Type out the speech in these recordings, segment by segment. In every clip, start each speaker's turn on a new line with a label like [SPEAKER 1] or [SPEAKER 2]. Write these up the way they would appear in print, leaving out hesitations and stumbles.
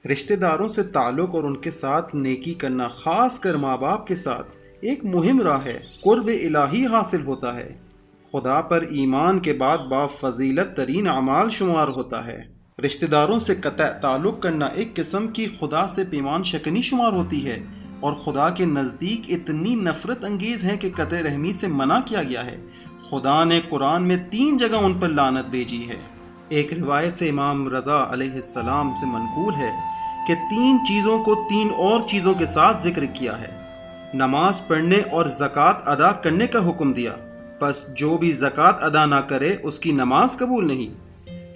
[SPEAKER 1] رشتہ داروں سے تعلق اور ان کے ساتھ نیکی کرنا، خاص کر ماں باپ کے ساتھ، ایک مہم راہ ہے، قرب الہی حاصل ہوتا ہے، خدا پر ایمان کے بعد با فضیلت ترین اعمال شمار ہوتا ہے۔ رشتہ داروں سے قطع تعلق کرنا ایک قسم کی خدا سے پیمان شکنی شمار ہوتی ہے، اور خدا کے نزدیک اتنی نفرت انگیز ہے کہ قطع رحمی سے منع کیا گیا ہے۔ خدا نے قرآن میں 3 جگہ ان پر لعنت بھیجی ہے۔ ایک روایت سے امام رضا علیہ السلام سے منقول ہے کہ 3 چیزوں کو 3 اور چیزوں کے ساتھ ذکر کیا ہے، نماز پڑھنے اور زکوٰۃ ادا کرنے کا حکم دیا، پس جو بھی زکوٰۃ ادا نہ کرے اس کی نماز قبول نہیں۔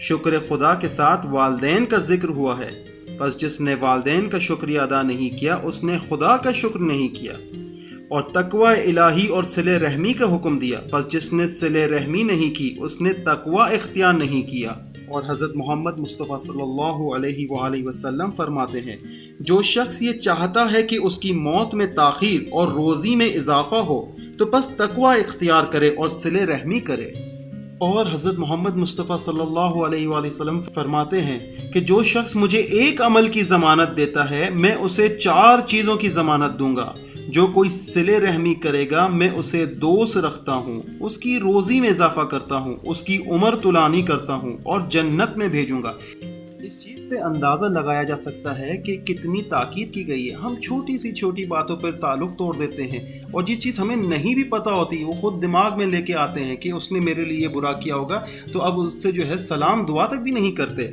[SPEAKER 1] شکر خدا کے ساتھ والدین کا ذکر ہوا ہے، پس جس نے والدین کا شکریہ ادا نہیں کیا اس نے خدا کا شکر نہیں کیا۔ اور تقوی الہی اور صلہ رحمی کا حکم دیا، پس جس نے صلہ رحمی نہیں کی اس نے تقوی اختیار نہیں کیا۔ اور حضرت محمد مصطفیٰ صلی اللہ علیہ وآلہ وسلم فرماتے ہیں، جو شخص یہ چاہتا ہے کہ اس کی موت میں تاخیر اور روزی میں اضافہ ہو تو بس تقوی اختیار کرے اور صلہ رحمی کرے۔ اور حضرت محمد مصطفیٰ صلی اللہ علیہ وآلہ وسلم فرماتے ہیں کہ جو شخص مجھے ایک عمل کی ضمانت دیتا ہے میں اسے 4 چیزوں کی ضمانت دوں گا۔ جو کوئی صلہ رحمی کرے گا میں اسے دوست رکھتا ہوں، اس کی روزی میں اضافہ کرتا ہوں، اس کی عمر طولانی کرتا ہوں اور جنت میں بھیجوں گا۔ اس چیز سے اندازہ لگایا جا سکتا ہے کہ کتنی تاکید کی گئی ہے۔ ہم چھوٹی سی چھوٹی باتوں پر تعلق توڑ دیتے ہیں، اور جس چیز ہمیں نہیں بھی پتہ ہوتی وہ خود دماغ میں لے کے آتے ہیں کہ اس نے میرے لیے برا کیا ہوگا، تو اب اس سے جو ہے سلام دعا تک بھی نہیں کرتے۔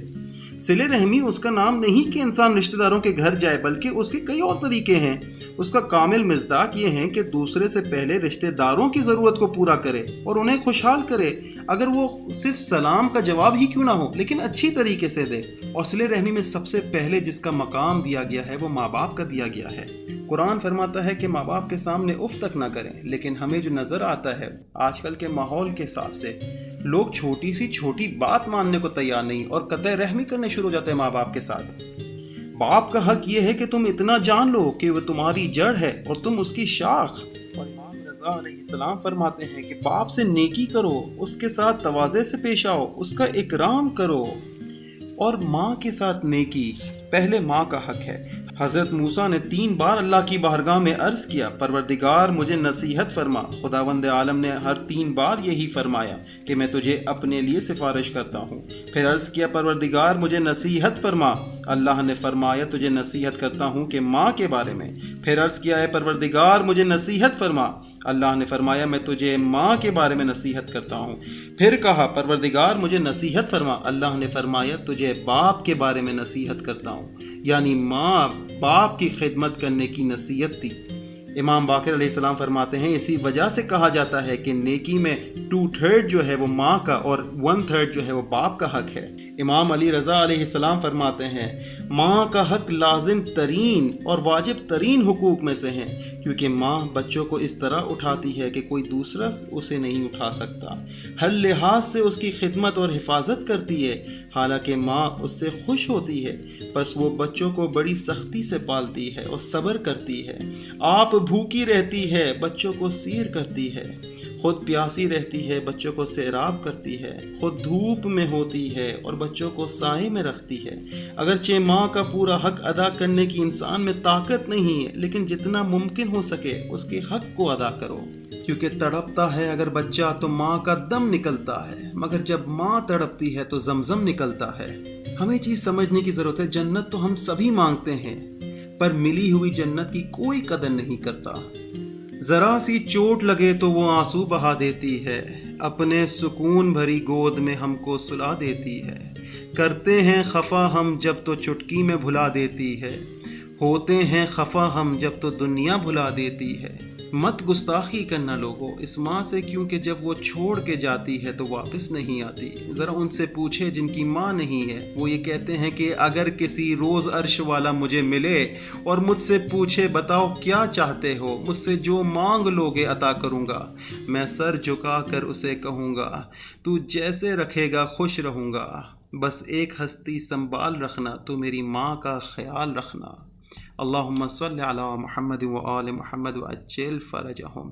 [SPEAKER 1] صلہ رحمی اس کا نام نہیں کہ انسان رشتہ داروں کے گھر جائے، بلکہ اس کے کئی اور طریقے ہیں۔ اس کا کامل مصداق یہ ہے کہ دوسرے سے پہلے رشتہ داروں کی ضرورت کو پورا کرے اور انہیں خوشحال کرے، اگر وہ صرف سلام کا جواب ہی کیوں نہ ہو لیکن اچھی طریقے سے دے۔ اور صلہ رحمی میں سب سے پہلے جس کا مقام دیا گیا ہے وہ ماں باپ کا دیا گیا ہے۔ قرآن فرماتا ہے کہ ماں باپ کے سامنے اف تک نہ کریں، لیکن ہمیں جو نظر آتا ہے آج کل کے ماحول کے حساب سے لوگ چھوٹی سی چھوٹی بات ماننے کو تیار نہیں اور قطع رحمی کرنے شروع ہو جاتے ہیں ماں باپ کے ساتھ۔ باپ کا حق یہ ہے کہ تم اتنا جان لو کہ وہ تمہاری جڑ ہے اور تم اس کی شاخ۔ اور امام رضا علیہ السلام فرماتے ہیں کہ باپ سے نیکی کرو، اس کے ساتھ تواضع سے پیش آؤ، اس کا اکرام کرو۔ اور ماں کے ساتھ نیکی پہلے ماں کا حق ہے۔ حضرت موسیٰ نے 3 بار اللہ کی بارگاہ میں عرض کیا، پروردگار مجھے نصیحت فرما۔ خداوند عالم نے ہر 3 بار یہی فرمایا کہ میں تجھے اپنے لیے سفارش کرتا ہوں۔ پھر عرض کیا، پروردگار مجھے نصیحت فرما۔ اللہ نے فرمایا، تجھے نصیحت کرتا ہوں کہ ماں کے بارے میں۔ پھر عرض کیا ہے، پروردگار مجھے نصیحت فرما۔ اللہ نے فرمایا، میں تجھے ماں کے بارے میں نصیحت کرتا ہوں۔ پھر کہا، پروردگار مجھے نصیحت فرما۔ اللہ نے فرمایا، تجھے باپ کے بارے میں نصیحت کرتا ہوں، یعنی ماں باپ کی خدمت کرنے کی نصیحت دی۔ امام باقر علیہ السلام فرماتے ہیں، اسی وجہ سے کہا جاتا ہے کہ نیکی میں 2/3 جو ہے وہ ماں کا اور 1/3 جو ہے وہ باپ کا حق ہے۔ امام علی رضا علیہ السلام فرماتے ہیں، ماں کا حق لازم ترین اور واجب ترین حقوق میں سے ہے، کیونکہ ماں بچوں کو اس طرح اٹھاتی ہے کہ کوئی دوسرا اسے نہیں اٹھا سکتا، ہر لحاظ سے اس کی خدمت اور حفاظت کرتی ہے، حالانکہ ماں اس سے خوش ہوتی ہے، بس وہ بچوں کو بڑی سختی سے پالتی ہے اور صبر کرتی ہے۔ آپ بھوکی رہتی ہے، بچوں کو سیر کرتی ہے، خود پیاسی رہتی ہے، بچوں کو سیراب کرتی ہے، خود دھوپ میں ہوتی ہے اور بچوں کو سائے میں رکھتی ہے۔ اگرچہ ماں کا پورا حق ادا کرنے کی انسان میں طاقت نہیں ہے، لیکن جتنا ممکن ہو سکے اس کے حق کو ادا کرو، کیونکہ تڑپتا ہے اگر بچہ تو ماں کا دم نکلتا ہے، مگر جب ماں تڑپتی ہے تو زمزم نکلتا ہے۔ ہمیں چیز سمجھنے کی ضرورت ہے، جنت تو ہم سبھی مانگتے ہیں، پر ملی ہوئی جنت کی کوئی قدر نہیں کرتا۔ ذرا سی چوٹ لگے تو وہ آنسو بہا دیتی ہے، اپنے سکون بھری گود میں ہم کو سلا دیتی ہے۔ کرتے ہیں خفا ہم جب تو چٹکی میں بھلا دیتی ہے، ہوتے ہیں خفا ہم جب تو دنیا بھلا دیتی ہے۔ مت گستاخی کرنا لوگوں اس ماں سے، کیونکہ جب وہ چھوڑ کے جاتی ہے تو واپس نہیں آتی۔ ذرا ان سے پوچھے جن کی ماں نہیں ہے، وہ یہ کہتے ہیں کہ اگر کسی روز عرش والا مجھے ملے اور مجھ سے پوچھے بتاؤ کیا چاہتے ہو، مجھ سے جو مانگ لوگے عطا کروں گا، میں سر جھکا کر اسے کہوں گا تو جیسے رکھے گا خوش رہوں گا، بس ایک ہستی سنبھال رکھنا، تو میری ماں کا خیال رکھنا۔ اللہم صلی علی محمد و آل محمد وعجل فرجہم۔